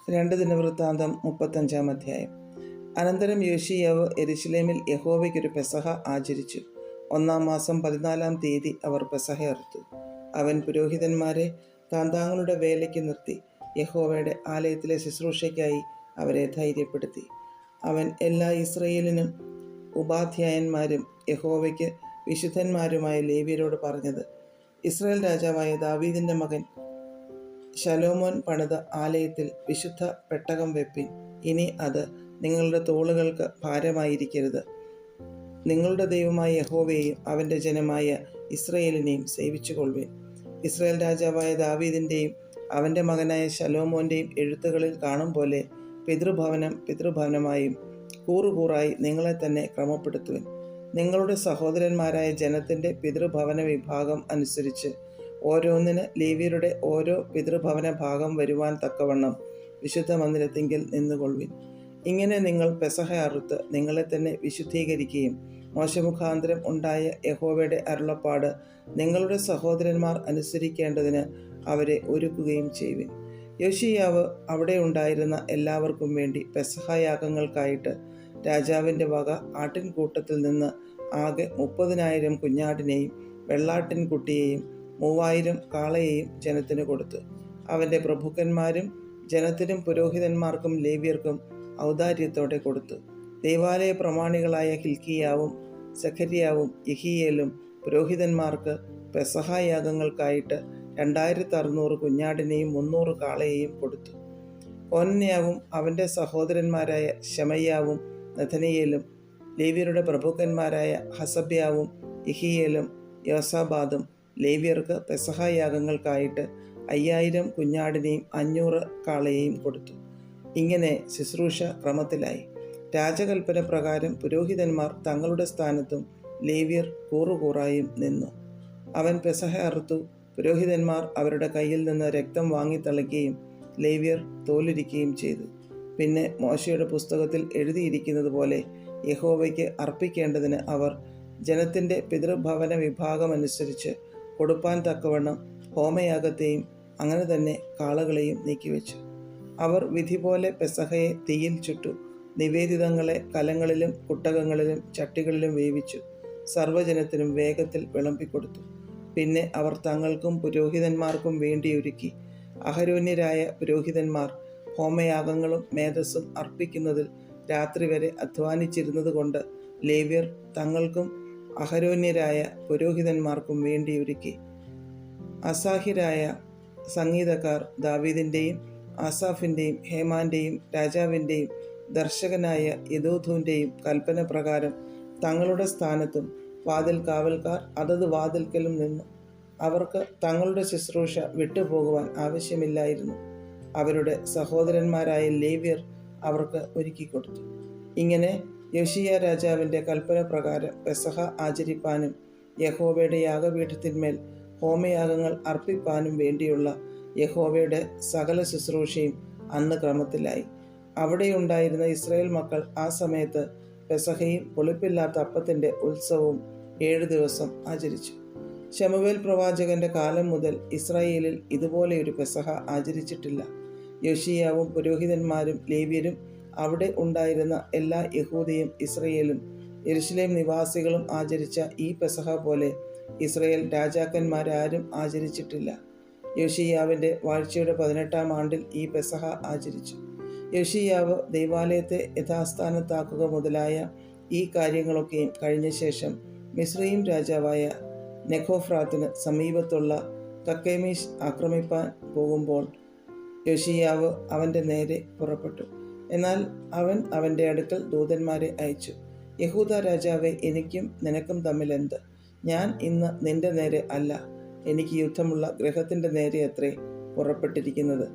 2 ദിനവൃത്താന്തം 35 അധ്യായം. അനന്തരം യോശീയാവ് യെരൂശലേമിൽ യഹോവയ്ക്കൊരു പെസഹ ആചരിച്ചു. 1-ാം മാസം 14-ാം തീയതി അവർ പെസഹ അറുത്തു. അവൻ പുരോഹിതന്മാരെ താന്താങ്ങളുടെ വേലയ്ക്ക് നിർത്തി യഹോവയുടെ ആലയത്തിലെ ശുശ്രൂഷയ്ക്കായി അവരെ ധൈര്യപ്പെടുത്തി. അവൻ എല്ലാ ഇസ്രായേലിനും ഉപാധ്യായന്മാരും യഹോവയ്ക്ക് വിശുദ്ധന്മാരുമായ ലേവ്യരോട് പറഞ്ഞത്: ഇസ്രായേൽ രാജാവായ ദാവീദിൻ്റെ മകൻ ശലോമോൻ പണിത ആലയത്തിൽ വിശുദ്ധ പെട്ടകം വെപ്പിൻ. ഇനി അത് നിങ്ങളുടെ തോളുകൾക്ക് ഭാരമായിരിക്കരുത്. നിങ്ങളുടെ ദൈവമായ യഹോവയെയും അവൻ്റെ ജനമായ ഇസ്രായേലിനെയും സേവിച്ചുകൊള്ളുവിൻ. ഇസ്രായേൽ രാജാവായ ദാവീദിൻ്റെയും അവൻ്റെ മകനായ ശലോമോൻ്റെയും എഴുത്തുകളിൽ കാണും പോലെ പിതൃഭവനമായും കൂറുകൂറായി നിങ്ങളെ തന്നെ ക്രമപ്പെടുത്തുവിൻ. നിങ്ങളുടെ സഹോദരന്മാരായ ജനത്തിൻ്റെ പിതൃഭവന വിഭാഗം അനുസരിച്ച് ഓരോന്നിന് ലേവ്യരുടെ ഓരോ പിതൃഭവന ഭാഗം വരുവാൻ തക്കവണ്ണം വിശുദ്ധ മന്ദിരത്തിങ്കൽ നിന്നുകൊള്ളുവിൻ. ഇങ്ങനെ നിങ്ങൾ പെസഹ അറുത്ത് നിങ്ങളെ തന്നെ വിശുദ്ധീകരിക്കുകയും മോശമുഖാന്തരം ഉണ്ടായ യഹോവയുടെ അരുളപ്പാട് നിങ്ങളുടെ സഹോദരന്മാർ അനുസരിക്കേണ്ടതിന് അവരെ ഒരുക്കുകയും ചെയ്യുവിൻ. യോശീയാവ് അവിടെ ഉണ്ടായിരുന്ന എല്ലാവർക്കും വേണ്ടി പെസഹ യാഗങ്ങൾക്കായിട്ട് രാജാവിൻ്റെ വക ആട്ടിൻകൂട്ടത്തിൽ നിന്ന് ആകെ 30,000 കുഞ്ഞാടിനെയും വെള്ളാട്ടിൻകുട്ടിയെയും 3000 കാളയെയും ജനത്തിന് കൊടുത്തു. അവൻ്റെ പ്രഭുക്കന്മാരും ജനത്തിനും പുരോഹിതന്മാർക്കും ലേവ്യർക്കും ഔദാര്യത്തോടെ കൊടുത്തു. ദൈവാലയ പ്രമാണികളായ ഹിൽക്കിയാവും സെഖര്യാവും യഹിയേലും പുരോഹിതന്മാർക്ക് പെസഹ യാഗങ്ങൾക്കായിട്ട് 2600 കുഞ്ഞാടിനെയും 300 കാളയെയും കൊടുത്തു. കോനന്യാവും അവൻ്റെ സഹോദരന്മാരായ ശമയ്യാവും നെഥനയേലും ലേവ്യരുടെ പ്രഭുക്കന്മാരായ ഹസബ്യാവും യഹിയേലും യോസാബാദും ലേവ്യർക്ക് പെസഹ യാഗങ്ങൾക്കായിട്ട് 5000 കുഞ്ഞാടിനെയും 500 കാളയെയും കൊടുത്തു. ഇങ്ങനെ ശുശ്രൂഷ ക്രമത്തിലായി. രാജകൽപ്പന പ്രകാരം പുരോഹിതന്മാർ തങ്ങളുടെ സ്ഥാനത്തും ലേവ്യർ കൂറുകൂറായും നിന്നു. അവൻ പെസഹ അറുത്തു. പുരോഹിതന്മാർ അവരുടെ കയ്യിൽ നിന്ന് രക്തം വാങ്ങിത്തളിക്കുകയും ലേവ്യർ തോലുരിക്കുകയും ചെയ്തു. പിന്നെ മോശയുടെ പുസ്തകത്തിൽ എഴുതിയിരിക്കുന്നത് പോലെ യഹോവയ്ക്ക് അർപ്പിക്കേണ്ടതിന് അവർ ജനത്തിൻ്റെ പിതൃഭവന വിഭാഗമനുസരിച്ച് കൊടുപ്പാൻ തക്കവണ്ണം ഹോമയാഗത്തെയും അങ്ങനെ തന്നെ കാളകളെയും നീക്കിവെച്ചു. അവർ വിധി പോലെ പെസഹയെ തീയിൽ ചുട്ടു. നിവേദിതങ്ങളെ കലങ്ങളിലും കുട്ടകങ്ങളിലും ചട്ടികളിലും വേവിച്ചു സർവ്വജനത്തിനും വേഗത്തിൽ വിളമ്പിക്കൊടുത്തു. പിന്നെ അവർ തങ്ങൾക്കും പുരോഹിതന്മാർക്കും വേണ്ടി ഒരുക്കി. അഹരോന്യരായ പുരോഹിതന്മാർ ഹോമയാഗങ്ങളും മേധസ്സും അർപ്പിക്കുന്നതിൽ രാത്രി വരെ അധ്വാനിച്ചിരുന്നത് കൊണ്ട് ലേവ്യർ തങ്ങൾക്കും അഹരോന്യരായ പുരോഹിതന്മാർക്കും വേണ്ടി ഒരുക്കി. അസാഹ്യരായ സംഗീതക്കാർ ദാവീദിൻ്റെയും ആസാഫിൻ്റെയും ഹേമാൻ്റെയും രാജാവിൻ്റെയും ദർശകനായ യദൂഥൂൻ്റെയും കൽപ്പന പ്രകാരം തങ്ങളുടെ സ്ഥാനത്തും വാതിൽ കാവൽക്കാർ അതത് വാതിൽക്കലും നിന്നു. അവർക്ക് തങ്ങളുടെ ശുശ്രൂഷ വിട്ടുപോകുവാൻ ആവശ്യമില്ലായിരുന്നു. അവരുടെ സഹോദരന്മാരായ ലേവ്യർ അവർക്ക് ഒരുക്കിക്കൊടുത്തു. ഇങ്ങനെ യോശീയ രാജാവിൻ്റെ കൽപ്പന പ്രകാരം പെസഹ ആചരിപ്പാനും യഹോവയുടെ യാഗപീഠത്തിന്മേൽ ഹോമയാഗങ്ങൾ അർപ്പിപ്പാനും വേണ്ടിയുള്ള യഹോവയുടെ സകല ശുശ്രൂഷയും അന്ന് ക്രമത്തിലായി. അവിടെയുണ്ടായിരുന്ന ഇസ്രായേൽ മക്കൾ ആ സമയത്ത് പെസഹയും പുളിപ്പില്ലാത്ത അപ്പത്തിൻ്റെ ഉത്സവവും 7 ദിവസം ആചരിച്ചു. ശമൂവേൽ പ്രവാചകന്റെ കാലം മുതൽ ഇസ്രായേലിൽ ഇതുപോലെയൊരു പെസഹ ആചരിച്ചിട്ടില്ല. യോശീയാവും പുരോഹിതന്മാരും ലേവ്യരും അവിടെ ഉണ്ടായിരുന്ന എല്ലാ യഹൂദയും ഇസ്രായേലും യെരൂശലേം നിവാസികളും ആചരിച്ച ഈ പെസഹ പോലെ ഇസ്രായേൽ രാജാക്കന്മാരാരും ആചരിച്ചിട്ടില്ല. യോശീയാവിൻ്റെ വാഴ്ചയുടെ 18-ാം ആണ്ടിൽ ഈ പെസഹ ആചരിച്ചു. യോശീയാവ് ദൈവാലയത്തെ യഥാസ്ഥാനത്താക്കുക മുതലായ ഈ കാര്യങ്ങളൊക്കെയും കഴിഞ്ഞ ശേഷം മിസ്രയീം രാജാവായ നെഖോഫ്രാത്തിന് സമീപത്തുള്ള കക്കേമീഷ് ആക്രമിപ്പാൻ പോകുമ്പോൾ യോശീയാവ് അവൻ്റെ നേരെ പുറപ്പെട്ടു. എന്നാൽ അവൻ അവൻ്റെ അടുക്കൽ ദൂതന്മാരെ അയച്ചു: യഹൂദ രാജാവേ, എനിക്കും നിനക്കും തമ്മിൽ എന്ത്? ഞാൻ ഇന്ന് നിന്റെ നേരെ അല്ല, എനിക്ക് യുദ്ധമുള്ള ഗൃഹത്തിൻ്റെ നേരെ അത്രേ പുറപ്പെട്ടിരിക്കുന്നത്.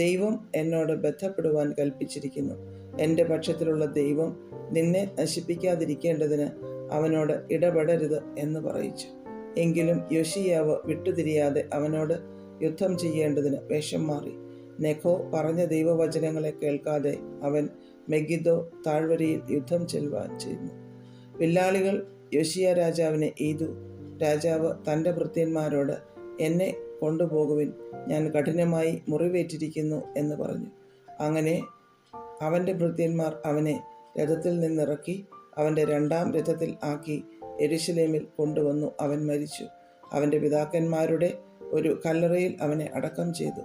ദൈവം എന്നോട് ബന്ധപ്പെടുവാൻ കൽപ്പിച്ചിരിക്കുന്നു. എൻ്റെ പക്ഷത്തിലുള്ള ദൈവം നിന്നെ നശിപ്പിക്കാതിരിക്കേണ്ടതിന് അവനോട് ഇടപെടരുത് എന്ന് പറയിച്ചു. എങ്കിലും യോശീയാവ് വിട്ടുതിരിയാതെ അവനോട് യുദ്ധം ചെയ്യേണ്ടതിന് വേഷം മാറി. നെഖോ പറഞ്ഞ ദൈവവചനങ്ങളെ കേൾക്കാതെ അവൻ മെഗിദ്ദോ താഴ്വരയിൽ യുദ്ധം ചെല്ലുവാൻ ചെയ്യുന്നു. വില്ലാളികൾ യോശീയ രാജാവിനെ എയ്തു. രാജാവ് തൻ്റെ ഭൃത്യന്മാരോട്, എന്നെ കൊണ്ടുപോകുവിൻ, ഞാൻ കഠിനമായി മുറിവേറ്റിരിക്കുന്നു എന്ന് പറഞ്ഞു. അങ്ങനെ അവൻ്റെ ഭൃത്യന്മാർ അവനെ രഥത്തിൽ നിന്നിറക്കി അവൻ്റെ 2-ാം രഥത്തിൽ ആക്കി യെരൂശലേമിൽ കൊണ്ടുവന്നു. അവൻ മരിച്ചു. അവൻ്റെ പിതാക്കന്മാരുടെ ഒരു കല്ലറയിൽ അവനെ അടക്കം ചെയ്തു.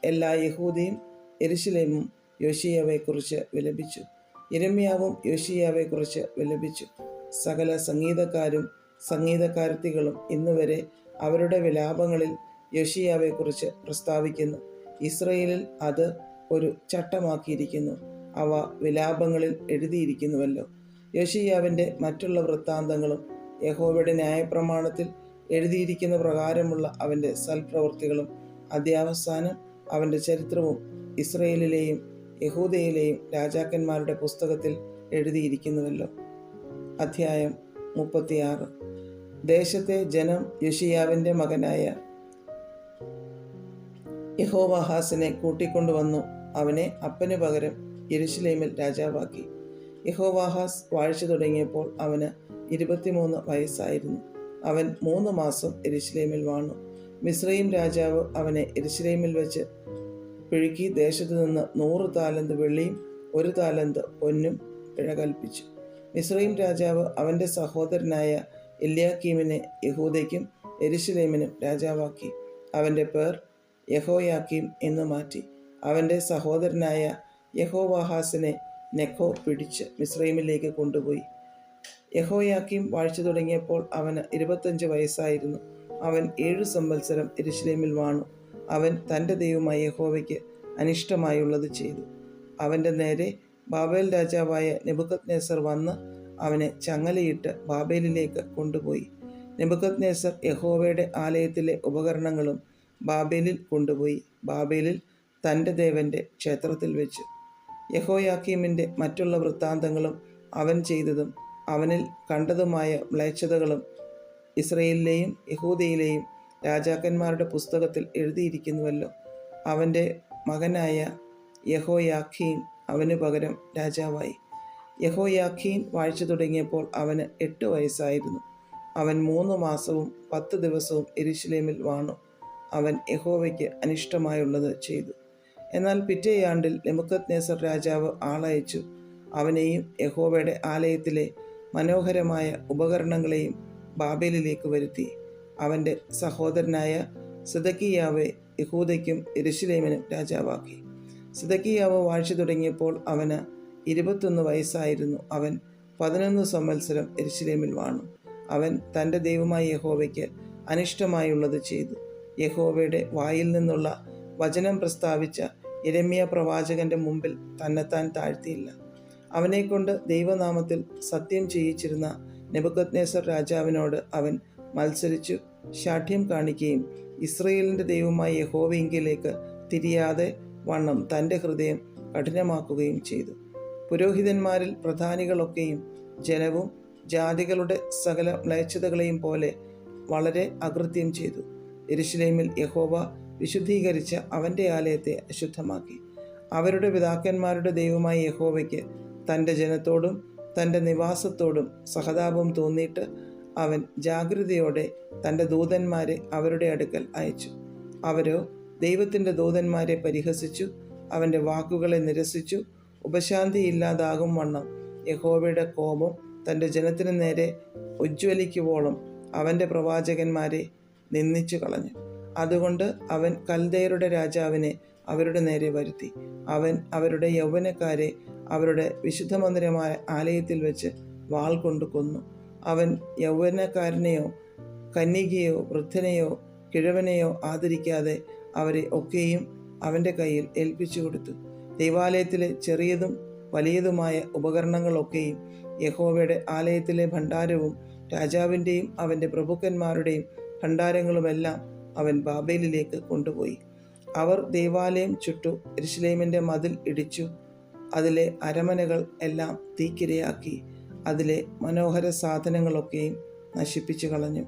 എല്ലാ യഹൂദയും യെരൂശലേമും യോശിയാവെക്കുറിച്ച് വിലപിച്ചു. യിരെമ്യാവും യോശിയാവെക്കുറിച്ച് വിലപിച്ചു. സകല സംഗീതക്കാരും സംഗീതക്കാരത്തികളും ഇന്നുവരെ അവരുടെ വിലാപങ്ങളിൽ യോശിയാവെക്കുറിച്ച് പ്രസ്താവിക്കുന്നു. ഇസ്രയേലിൽ അത് ഒരു ചട്ടമാക്കിയിരിക്കുന്നു. അവ വിലാപങ്ങളിൽ എഴുതിയിരിക്കുന്നുവല്ലോ. യോശിയാവിൻ്റെ മറ്റുള്ള വൃത്താന്തങ്ങളും യഹോവയുടെ ന്യായപ്രമാണത്തിൽ എഴുതിയിരിക്കുന്ന പ്രകാരമുള്ള അവൻ്റെ സൽപ്രവൃത്തികളും അദ്യാവസാനം അവൻ്റെ ചരിത്രവും ഇസ്രയേലിലെയും യഹൂദയിലെയും രാജാക്കന്മാരുടെ പുസ്തകത്തിൽ എഴുതിയിരിക്കുന്നുവല്ലോ. അധ്യായം 36. ദേശത്തെ ജനം യോശിയാവിൻ്റെ മകനായ യെഹോവാഹാസിനെ കൂട്ടിക്കൊണ്ടുവന്നു അവനെ അപ്പന് പകരം യെരൂശലേമിൽ രാജാവാക്കി. യെഹോവാഹാസ് വാഴ്ച തുടങ്ങിയപ്പോൾ അവന് 23 വയസ്സായിരുന്നു. അവൻ 3 മാസം യെരൂശലേമിൽ വാണു. മിസ്രയീം രാജാവ് അവനെ യെരൂശലേമിൽ വെച്ച് പിഴുക്കി ദേശത്തു നിന്ന് 100 താലന്ത് വെള്ളിയും 1 താലന്ത് പൊന്നും പിഴ കൽപ്പിച്ചു. മിസ്രയീം രാജാവ് അവൻ്റെ സഹോദരനായ എല്യാക്കീമിനെ യഹൂദയ്ക്കും യെരൂശലേമിനും രാജാവാക്കി. അവൻ്റെ പേർ യഹോയാക്കീം എന്ന് മാറ്റി. അവൻ്റെ സഹോദരനായ യഹോവാഹാസിനെ നെഖോ പിടിച്ച് മിസ്രയീമിലേക്ക് കൊണ്ടുപോയി. യഹോയാക്കീം വാഴ്ച തുടങ്ങിയപ്പോൾ അവന് 25 വയസ്സായിരുന്നു. അവൻ 7 സംവത്സരം യെരൂശലേമിൽ വാണു. അവൻ തൻ്റെ ദൈവമായ യഹോവയ്ക്ക് അനിഷ്ടമായുള്ളത് ചെയ്തു. അവൻ്റെ നേരെ ബാബേൽ രാജാവായ നെബൂഖദ്നേസർ വന്ന് അവനെ ചങ്ങലയിട്ട് ബാബേലിലേക്ക് കൊണ്ടുപോയി. നെബൂഖദ്നേസർ യഹോവയുടെ ആലയത്തിലെ ഉപകരണങ്ങളും ബാബേലിൽ കൊണ്ടുപോയി ബാബേലിൽ തൻ്റെ ദേവൻ്റെ ക്ഷേത്രത്തിൽ വെച്ചു. യഹോയാക്കീമിൻ്റെ മറ്റുള്ള വൃത്താന്തങ്ങളും അവൻ ചെയ്തതും അവനിൽ കണ്ടതുമായ മ്ലേച്ഛതകളും ഇസ്രയേലിലെയും യഹൂദയിലെയും രാജാക്കന്മാരുടെ പുസ്തകത്തിൽ എഴുതിയിരിക്കുന്നുവല്ലോ. അവൻ്റെ മകനായ യഹോയാഖീൻ അവന് പകരം രാജാവായി. യഹോയാഖീൻ വാഴ്ച തുടങ്ങിയപ്പോൾ അവന് 8 വയസ്സായിരുന്നു. അവൻ 3 മാസവും 10 ദിവസവും യെരൂശലേമിൽ വാണു. അവൻ യഹോവയ്ക്ക് അനിഷ്ടമായുള്ളത് ചെയ്തു. എന്നാൽ പിറ്റേയാണ്ടിൽ നെബൂഖദ്നേസർ രാജാവ് ആളയച്ചു അവനെയും യഹോവയുടെ ആലയത്തിലെ മനോഹരമായ ഉപകരണങ്ങളെയും ബാബേലിലേക്ക് വരുത്തി. അവൻ്റെ സഹോദരനായ സിദക്കിയാവെ യഹൂദയ്ക്കും യെരൂശലേമിനും രാജാവാക്കി. സിദക്കിയാവ് വാഴ്ച തുടങ്ങിയപ്പോൾ അവന് 21 വയസ്സായിരുന്നു. അവൻ 11 സംവത്സരം യെരൂശലേമിൽ വാണു. അവൻ തൻ്റെ ദൈവമായ യഹോവയ്ക്ക് അനിഷ്ടമായുള്ളത് ചെയ്തു. യഹോവയുടെ വായിൽ നിന്നുള്ള വചനം പ്രസ്താവിച്ച യിരെമ്യാ പ്രവാചകന്റെ മുമ്പിൽ തന്നെത്താൻ താഴ്ത്തിയില്ല. അവനെക്കൊണ്ട് ദൈവനാമത്തിൽ സത്യം ചെയ്യിച്ചിരുന്ന നെബൂഖദ്നേസർ രാജാവിനോട് അവൻ മത്സരിച്ചു ശാഠ്യം കാണിക്കുകയും ഇസ്രയേലിൻ്റെ ദൈവമായ യഹോവയിങ്കിലേക്ക് തിരിയാതെ വണ്ണം തൻ്റെ ഹൃദയം കഠിനമാക്കുകയും ചെയ്തു. പുരോഹിതന്മാരിൽ പ്രധാനികളൊക്കെയും ജനവും ജാതികളുടെ സകല മ്ലേച്ഛതകളെയും പോലെ വളരെ അകൃത്യം ചെയ്തു. യെരൂശലേമിൽ യഹോവ വിശുദ്ധീകരിച്ച അവൻ്റെ ആലയത്തെ അശുദ്ധമാക്കി. അവരുടെ പിതാക്കന്മാരുടെ ദൈവമായ യഹോവയ്ക്ക് തൻ്റെ ജനത്തോടും തൻ്റെ നിവാസത്തോടും സഹതാപം തോന്നിയിട്ട് അവൻ ജാഗ്രതയോടെ തൻ്റെ ദൂതന്മാരെ അവരുടെ അടുക്കൽ അയച്ചു. അവരോ ദൈവത്തിൻ്റെ ദൂതന്മാരെ പരിഹസിച്ചു, അവൻ്റെ വാക്കുകളെ നിരസിച്ചു. ഉപശാന്തിയില്ലാതാകും വണ്ണം യഹോവയുടെ കോപം തൻ്റെ ജനത്തിനു നേരെ ഉജ്ജ്വലിക്കുവോളം അവൻ്റെ പ്രവാചകന്മാരെ നിന്ദിച്ചു കളഞ്ഞു. അതുകൊണ്ട് അവൻ കൽദയരുടെ രാജാവിനെ അവരുടെ നേരെ വരുത്തി. അവൻ അവരുടെ യൗവനക്കാരെ അവരുടെ വിശുദ്ധമന്ദിരമായ ആലയത്തിൽ വെച്ച് വാൾ കൊണ്ട് കൊന്നു. അവൻ യൗവനക്കാരനെയോ കന്യകയോ വൃദ്ധനെയോ കിഴവനെയോ ആദരിക്കാതെ അവരെ ഒക്കെയും അവൻ്റെ കയ്യിൽ ഏൽപ്പിച്ചു കൊടുത്തു. ദൈവാലയത്തിലെ ചെറിയതും വലിയതുമായ ഉപകരണങ്ങളൊക്കെയും യഹോവയുടെ ആലയത്തിലെ ഭണ്ഡാരവും രാജാവിൻ്റെയും അവൻ്റെ പ്രഭുക്കന്മാരുടെയും ഭണ്ഡാരങ്ങളുമെല്ലാം അവൻ ബാബേലിലേക്ക് കൊണ്ടുപോയി. അവർ ദൈവാലയം ചുട്ടു, യെരൂശലേമിൻ്റെ മതിൽ ഇടിച്ചു, അതിലെ അരമനകൾ എല്ലാം തീക്കിരയാക്കി, അതിലെ മനോഹര സാധനങ്ങളൊക്കെയും നശിപ്പിച്ചു കളഞ്ഞു.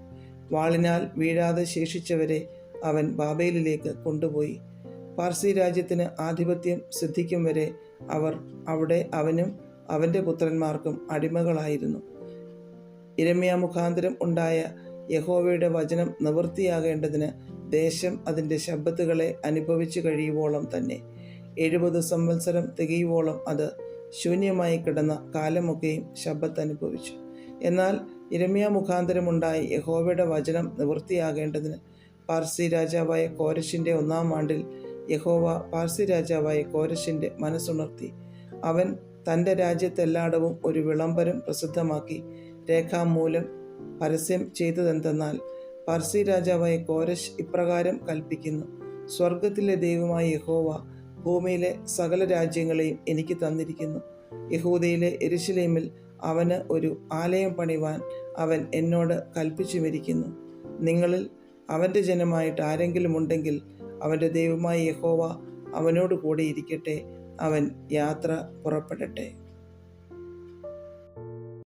വാളിനാൽ വീഴാതെ ശേഷിച്ചവരെ അവൻ ബാബേലിലേക്ക് കൊണ്ടുപോയി. പാർസി രാജ്യത്തിന് ആധിപത്യം സിദ്ധിക്കും വരെ അവർ അവിടെ അവനും അവൻ്റെ പുത്രന്മാർക്കും അടിമകളായിരുന്നു. യിരെമ്യാ മുഖാന്തരം ഉണ്ടായ യഹോവയുടെ വചനം നിവൃത്തിയാകേണ്ടതിന് ദേശം അതിൻ്റെ ശബ്ബത്തുകളെ അനുഭവിച്ചു കഴിയുവോളം തന്നെ. 70 സംവത്സരം തികയുവോളം അത് ശൂന്യമായി കിടന്ന കാലമൊക്കെയും ശബ്ബത്ത് അനുഭവിച്ചു. എന്നാൽ യിരെമ്യാ മുഖാന്തരമുണ്ടായ യഹോവയുടെ വചനം നിവൃത്തിയാകേണ്ടതിന് പാർസി രാജാവായ കോരശിൻ്റെ 1-ാം ആണ്ടിൽ യഹോവ പാർസി രാജാവായ കോരശിൻ്റെ മനസ്സുണർത്തി. അവൻ തൻ്റെ രാജ്യത്തെല്ലായിടവും ഒരു വിളംബരം പ്രസിദ്ധമാക്കി രേഖാമൂലം പരസ്യം ചെയ്തതെന്തെന്നാൽ, പാർസി രാജാവായ കോരശ് ഇപ്രകാരം കൽപ്പിക്കുന്നു: സ്വർഗത്തിലെ ദൈവമായ യഹോവ ഭൂമിയിലെ സകല രാജ്യങ്ങളെയും എനിക്ക് തന്നിരിക്കുന്നു. യഹൂദയിലെ യെരൂശലേമിൽ അവന് ഒരു ആലയം പണിവാൻ അവൻ എന്നോട് കൽപ്പിച്ചുമിരിക്കുന്നു. നിങ്ങളിൽ അവൻ്റെ ജനമായിട്ട് ആരെങ്കിലും ഉണ്ടെങ്കിൽ അവൻ്റെ ദൈവമായ യഹോവ അവനോട് കൂടെ ഇരിക്കട്ടെ. അവൻ യാത്ര പുറപ്പെടട്ടെ.